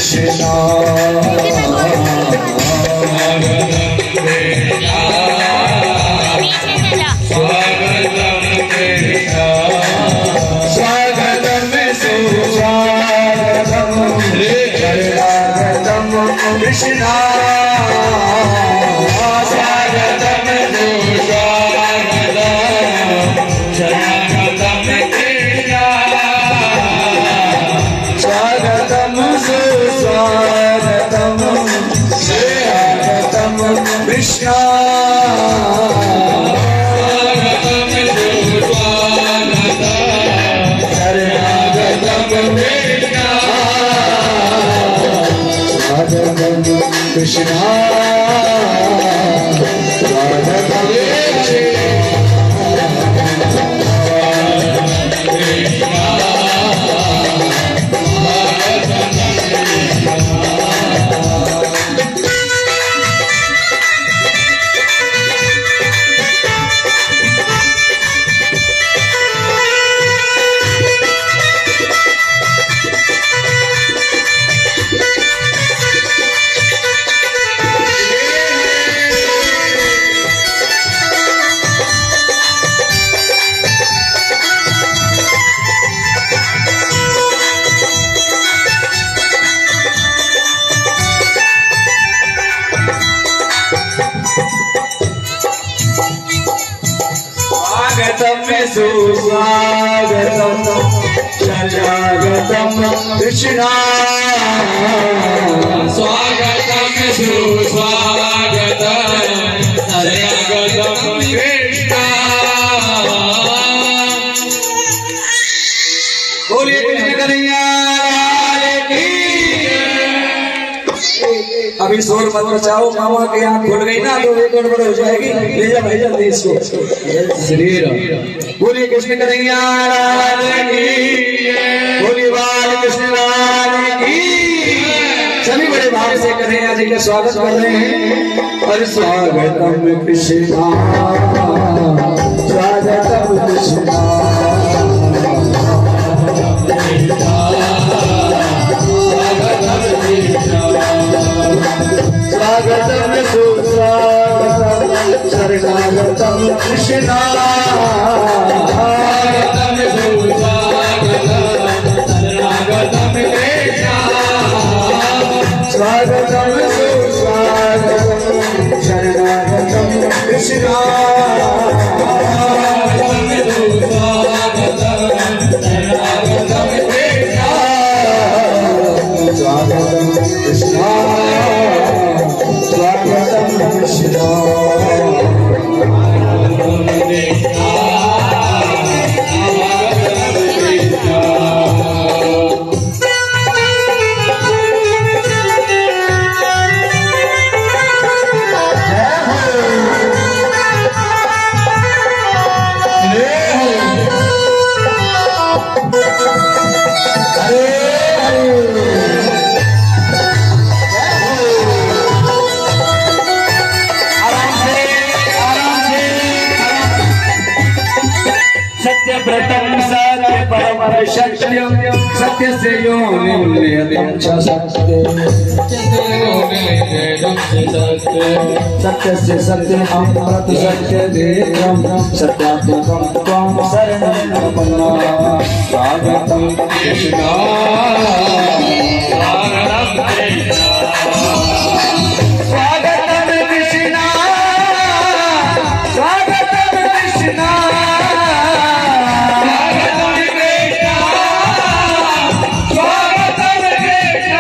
कृष्णा स्वागतम सुस्वागतम शरणागतम कृष्णा स्वागतम सुस्वागतम शरणागतम कृष्णा स्वागतम सुस्वागतम शरणागतम कृष्णा कृष्णा सुस्वागतम शरणागतम कृष्णा स्वागतम सुस्वागतम शरणागतम कृष्णा बोलिए कृष्ण कन्हैया की। अभी शोर मत मचाओ, मामा की आंख खुल गई ना तो गड़बड़ हो जाएगी। ले जा भाई जल्दी इसको। बोलिए कृष्ण कन्हैया की, बोलिए बाल कृष्ण की। सभी बड़े भाव से कन्हैया जी का स्वागत कर रहे हैं। और स्वागतम कृष्णा स्वागतम कृष्णा स्वागतम सुस्वागतम शरणागतम कृष्णा स्वागतम सुस्वागतम शरणागतम कृष्णा स्वागतम सुस्वागतम शरणागतम कृष्णा स्वागतम कृष्णा स्वागतम कृष्णा सत्यम सत्य से योनिम सत्य सत्य से सत्य अमृत सत्य देवम सत्यात्मकम त्वं शरणं स्वागतम कृष्णा स्वागतम कृष्णा स्वागतम कृष्णा स्वागतम कृष्णा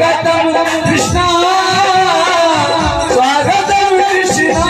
स्वागतम कृष्णा स्वागतम कृष्णा स्वागतम कृष्णा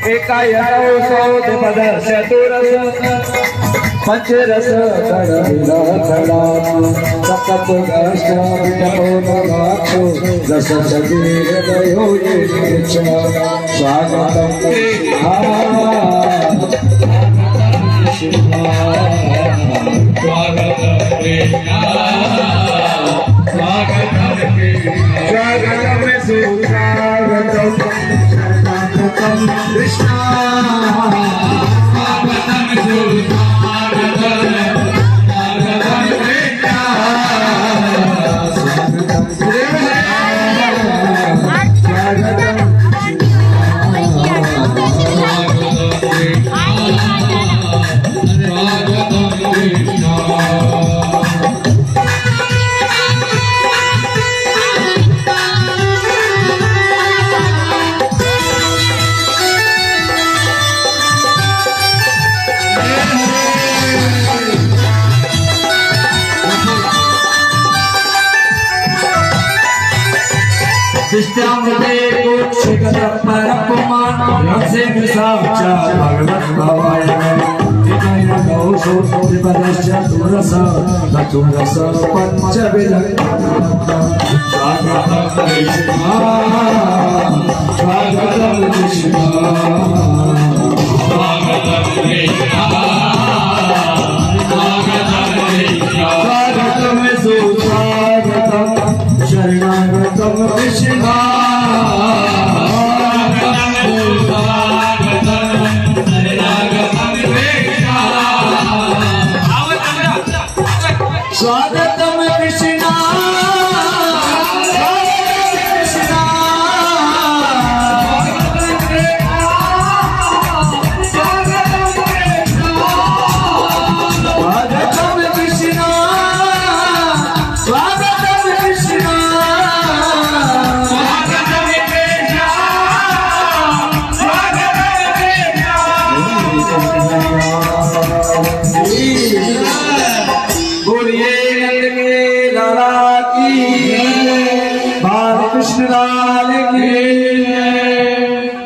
एकायनौ सौधपद चतुरस पंचरस खड़ा सकत गष्ट विटपो नगाक्षो रस शरीर गयो ये स्वागतम कृष्णा भगवत भवाय चतुरस पंचविध शरणागतम कृष्णा स्वागतम कृष्णा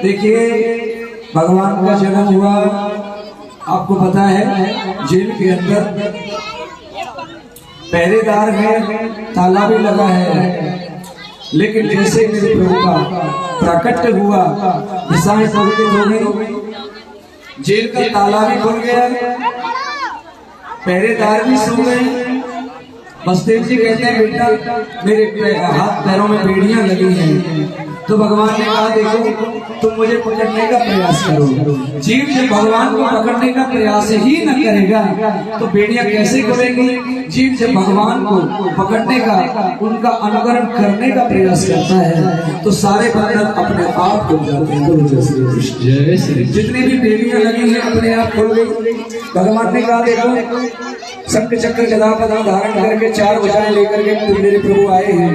देखिए भगवान का जन्म हुआ आपको पता है जेल के अंदर पहरेदार में ताला भी लगा है, लेकिन जैसे मेरे प्रभु का प्राकट्य हुआ दिशाएं पवित्र हो गई, जेल का ताला भी खुल गया, पहरेदार भी सो गए। बसदेव जी कहते हैं बेटा मेरे हाथ पैरों में बेड़ियां लगी हैं। तो भगवान ने कहा देखो तुम मुझे पकड़ने का प्रयास करो। जीव जब भगवान को पकड़ने का प्रयास ही न करेगा तो बेड़ियां कैसे करेंगी। जीव जब भगवान को पकड़ने का उनका अनुकरण करने का प्रयास करता है तो सारे बंधन अपने आप खुल जाते हैं। जितनी भी बेड़ियां लगी हैं अपने आप खुल गई। भगवान ने कहा देखो शंख चक्र गदा पद्म धारण करके 4 भुजाएं लेकर के मेरे प्रभु आए हैं।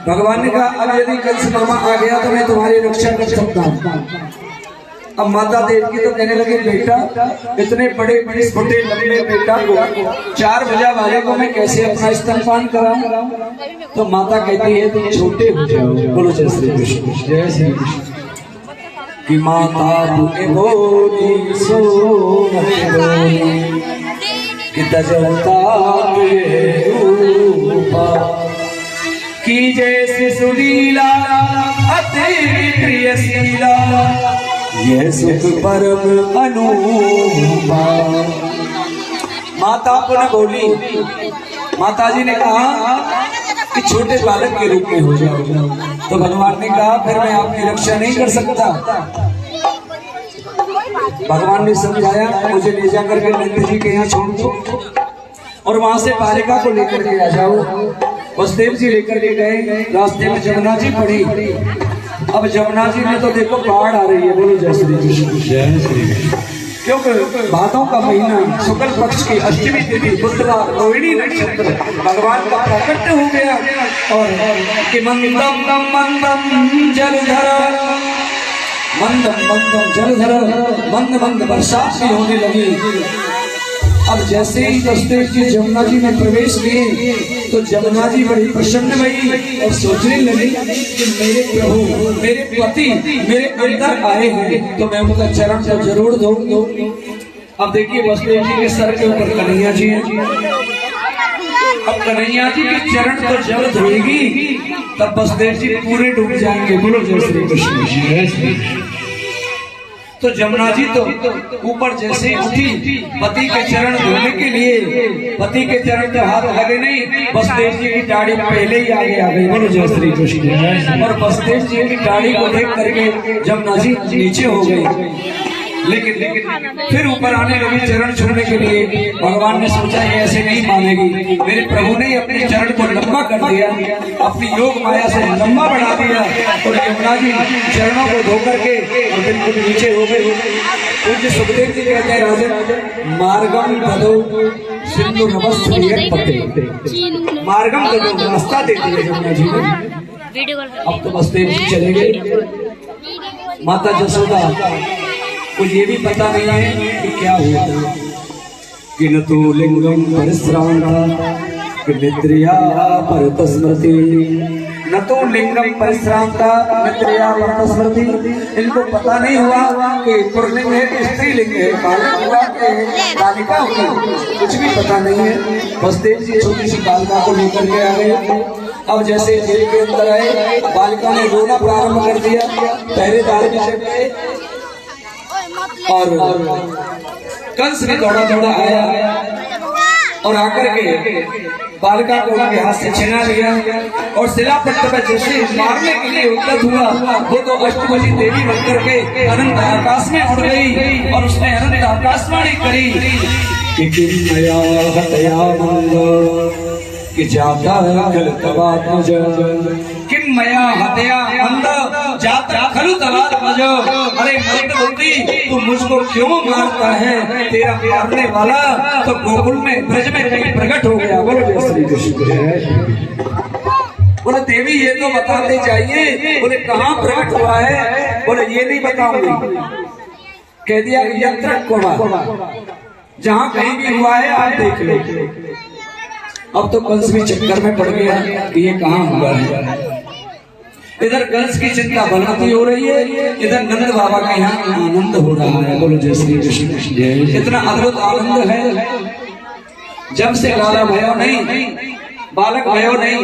भगवान ने कहा अब यदि कंस मामा आ गया तो मैं तुम्हारी रक्षा कर सकता हूँ। अब माता देवकी तो कहने लगे बेटा इतने बड़े बड़े छोटे लंबे बेटा को 4 भुजा वाले को मैं कैसे अपना स्तनपान कराऊं। तो माता कहती है तुम छोटे हो जाओ। बोलो जय श्री कृष्ण। जय श्री कृष्ण। कि माता तुझे बोली सो कि तजलता की जैसे सुलीला अति प्रिय शीला ये सुख परम अनुभा। माता पुनः बोली, माता जी ने कहा कि छोटे बालक के रूप में हो जाओ। तो भगवान ने कहा फिर मैं आपकी रक्षा नहीं कर सकता। भगवान ने समझाया मुझे ले जाकर के नंद जी के यहाँ छोड़ दो और वहां से बालिका को लेकर के आ जाओ। वसुदेव जी लेकर के गए, रास्ते में जमुना जी पड़ी। अब जमुना जी में तो देखो बाढ़ आ रही है। बोलो जय श्री कृष्ण। जय श्री कृष्ण। क्योंकि भादों का महीना शुक्ल पक्ष की अष्टमी तिथि बुधवार रोहिणी नक्षत्र भगवान का प्राकट्य हो गया और कि मंदम मंदम जलधर मंदम मंदम जलधर मंद मंद बरसात भी होने लगी। अब जैसे ही वसुदेव जी जमुना जी में प्रवेश किए तो जमुना जी बड़ी प्रसन्न हुई और सोचने लगी कि मेरे प्रभु, मेरे पति मेरे अंदर आए हैं तो मैं उनका चरण को जरूर दूंगी। अब देखिए वसुदेव जी के सर के ऊपर कन्हैया जी हैं। अब कन्हैया जी के चरण तो जब धोएगी तब वसुदेव जी पूरे डूब जाएंगे। बोलो जय श्री कृष्ण। तो जमुना जी तो ऊपर जैसे उठी पति के चरण धोने के लिए, पति के चरण तो हाथ लगे नहीं, वसुदेव जी की दाढ़ी पहले ही आगे आ गई। बोलो जय श्री कृष्ण। और वसुदेव जी की दाढ़ी को देख करके जमुना जी नीचे हो गई, लेकिन फिर ऊपर आने लगी चरण छूने के लिए। भगवान ने सोचा ये ऐसे नहीं मानेगी, मेरे प्रभु ने अपने चरण को लंबा कर दिया, अपनी योग माया से लंबा बढ़ा दिया। और यमुना जी चरणों को धो करके और बिल्कुल नीचे हो गए। पूज्य सुखदेव जी कहते हैं राजन मार्गम ददो सिंधु नमस्ते, मार्गम ददो रास्ता दे दिया यमुना जी ने। अब तो वसुदेव जी चले गए। माता जसोदा को ये भी पता नहीं है कि क्या हुआ कि न तो लिंगम परिश्रांता कि निद्रिया परत स्मृति, न तो लिंगम परिश्रांता निद्रिया परत स्मृति। इनको पता नहीं हुआ कि पुरलिंग है कि स्त्रीलिंग है, बालक हुआ कि बालिका हुई, कुछ भी पता नहीं है। वसुदेव जी छोटी सी बालिका को लेकर के आ गए। अब जैसे जेल के अंदर आए, बालिका ने रोना प्रारंभ कर दिया। पहरेदार भी चढ़ गए और कंस भी दौड़ा दौड़ा आया और आकर के बालिका को उनके हाथ से छीना लिया और शिलापट्ट पर जैसे मारने के लिए उद्यत हुआ, वो तो अष्टभुजी देवी बनकर के अनंत आकाश में उड़ गई और उसने अनंत आकाशवाणी करी कि किन्मया हतया मंद कि जाता खल तवात्मज, किन्मया हतया मंद जाता खलु तवात्मज। अरे मंद बुद्धि तू मुझको क्यों मारता है, तेरा मारने वाला तो गोकुल में ब्रज में कहीं प्रकट हो गया। बोलो जय श्री कृष्ण। बोले देवी ये तो बताते जाइए, बोले कहाँ प्रकट हुआ है, बोले ये नहीं बताऊंगी। कह दिया यंत्र कोड़ा, जहाँ कहीं भी हुआ है आप देख लो। अब तो कंस भी चक्कर में पड़ गया कि ये कहाँ हुआ है। इधर कंस की चिंता बलवती हो रही है, इधर नंद बाबा के यहाँ आनंद हो रहा है। बोलो जय श्री कृष्ण। इतना अद्भुत आनंद है, जब से लाला भयो नहीं, बालक भयो नहीं,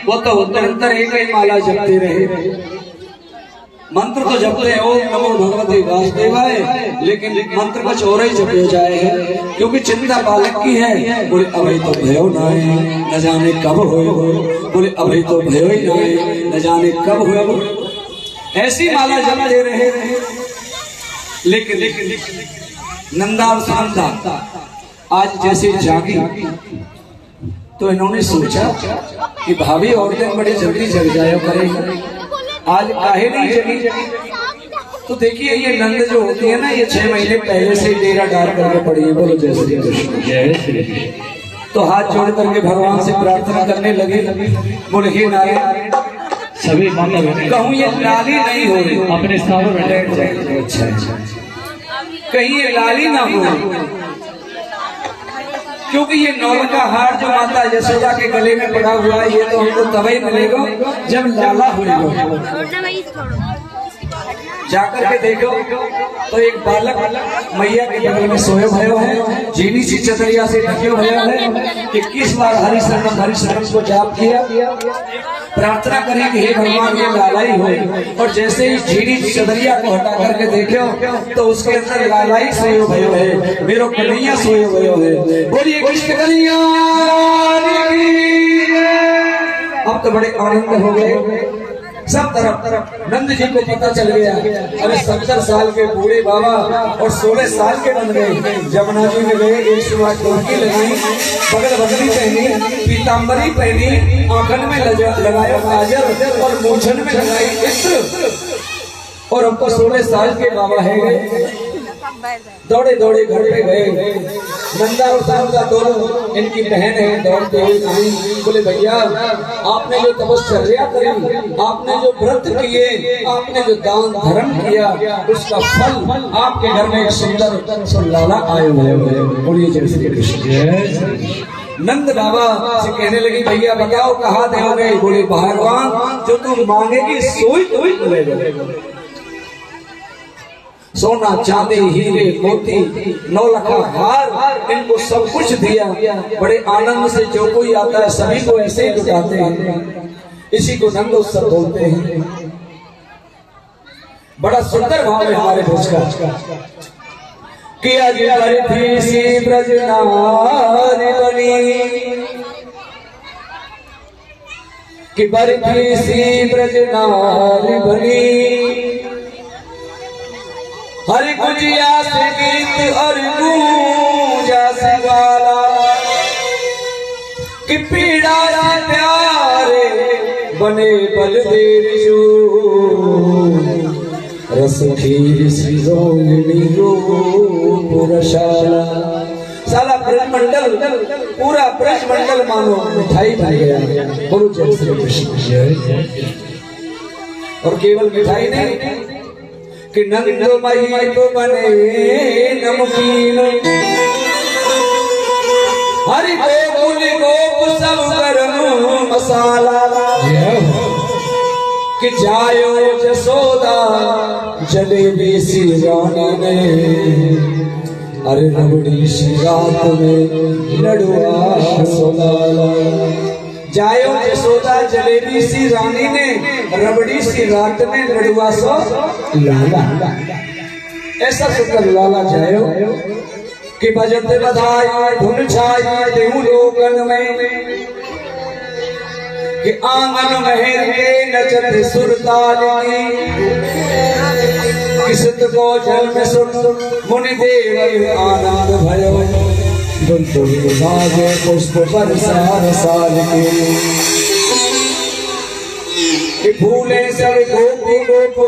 वो तो निरंतर एक ही माला जपते रहे। मंत्र तो जपते हैं ओम नमो भगवते वासुदेवाय, लेकिन मंत्र कुछ और ही जपे जाए है, क्योंकि चिंता बालक की है। बोले अभी तो भयो ना है, न जाने कब हो। बोले अभी तो भयो ही ना है, न जाने कब हो। ऐसी माला जप दे रहे, लेकिन नंदा और शांता आज जैसे जागी तो इन्होंने सोचा कि भाभी और दिन बड़े जल्दी जग जाया करेंगे, आज काहे नहीं जगी। तो देखिए ये नंद जो होती है ना, ये 6 महीने पहले से डेरा डाल करके पड़ी है। बोलो जय श्री कृष्ण। जय श्री कृष्ण। तो हाथ जोड़ करके भगवान से प्रार्थना करने लगे। बोले हे नारायण, सभी माता कहूँ ये लाली नहीं हो रही, अपने स्थानों में बैठ जाए। अच्छा कहीं ये लाली ना हो, क्योंकि ये नौल का हार जो माता यशोदा के गले में पड़ा हुआ है, ये तो हमको तभी मिलेगा जब लाला होगा। जाकर के देखो तो एक बालक मैया के बगल में सोए भयो है, जीनी सी चतरिया से ढके भयो है। 21 बार हरि शरण को जाप किया, प्रार्थना करें कि हे भगवान ये लालाई हो। और जैसे ही जीनी चतरिया को हटा करके देखो तो उसके अंदर लालाई सोए भयो है, मेरो कन्हैया सोए भयो है। बोलिए कृष्ण कन्हैया। अब तो बड़े आनंद हो गए सब तरफ। नंद जी को पता चल गया, अरे 70 साल के बूढ़े बाबा और 16 साल के बन गए। जमुना जी में गए, एक शुरुआत डोंकी लगाई, बगल बगली पहनी, पीताम्बरी पहनी, आंखन में लगाया काजल और मूछन में लगाई इत्र, और हमको 16 साल के बाबा है गए। दौड़े दौड़े घर पे गए। नंदा और शारदा दोनों इनकी बहन है, दौड़ते हुए आई। बोले भैया आपने जो तपस्या करी, आपने जो व्रत किए, आपने जो दान धर्म किया, उसका फल आपके घर में एक सुंदर लाला आए हुए। बोलिए जय श्री कृष्ण। नंद बाबा से कहने लगी भैया बताओ कहाँ दोगे? बोले भगवान जो तुम मांगेगी सोई तो मिलेगा। सोना चांदी हीरे मोती 9 लाख हार इनको सब कुछ दिया। बड़े आनंद से जो कोई आता है सभी को ऐसे ही लुटाते हैं। इसी को नंदोत्सव बोलते हैं। बड़ा सुंदर भाव है हमारे भोज का कि आज थी सी ब्रज नारी बनी कि बरथी सी ब्रज नारी बनी हर गुजिया से गीत और गूंजा से गाला कि पीड़ा से प्यारे बने बलदेव जो रस खीर सी रोहिणी रूप रसाला। साला ब्रजमंडल पूरा ब्रजमंडल मानो मिठाई बन गया। बोलो जय श्री कृष्ण। और केवल मिठाई नहीं कि नंदमयी तो बने नमकीन हरि गोकुल गोप सब गरम मसाला कि जायो जसोदा जलेबी सी रानी ने अरे रबड़ी सी रात में लड़ुआ सोलाला। जायो जसोदा जलेबी सी रानी ने रबड़ी सी रात में लड़ुआ सो लाला। ऐसा सुंदर लाला जायो कि बजते बधाई धुन छाई देहु लोकन में कि आंगन महल के नचत सुरताल की किसत को जल में सुन मुनि देव आनंद भयो दुलतुल भागे पुष्प पर सार साल के फूले सब गोपी गोप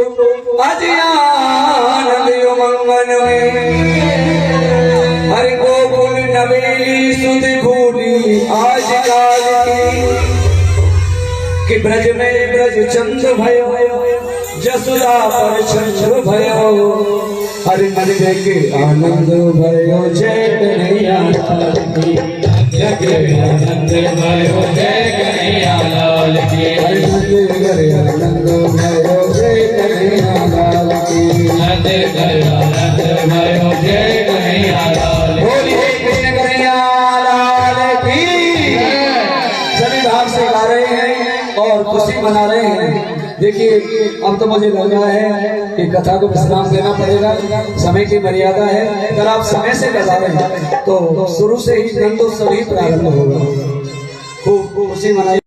आज आनंद मंगन में हरि गोकुल नवेली सुध भूली आज काल की कि ब्रज में ब्रज चंद्र भयो जसुदा पर चंद्र भयो हरि मन के आनंद भयो जय कन्हैया आनंद भयो जय कन्हैया लाल की। हरि आनंद भयो जय कन्हैया लाल की। आनंद भयो जय कन्हैया लाल की। बोलिए कृष्ण कन्हैया लाल की। सभी भाव से गा रहे हैं और खुशी मना रहे हैं। देखिए अब तो मुझे लग रहा है कि कथा को विश्राम देना पड़ेगा। समय की मर्यादा है। अगर आप समय से बता रहे हैं तो शुरू से ही नंदोत्सव ही प्रारंभ होगा। खूब खुशी मनाई।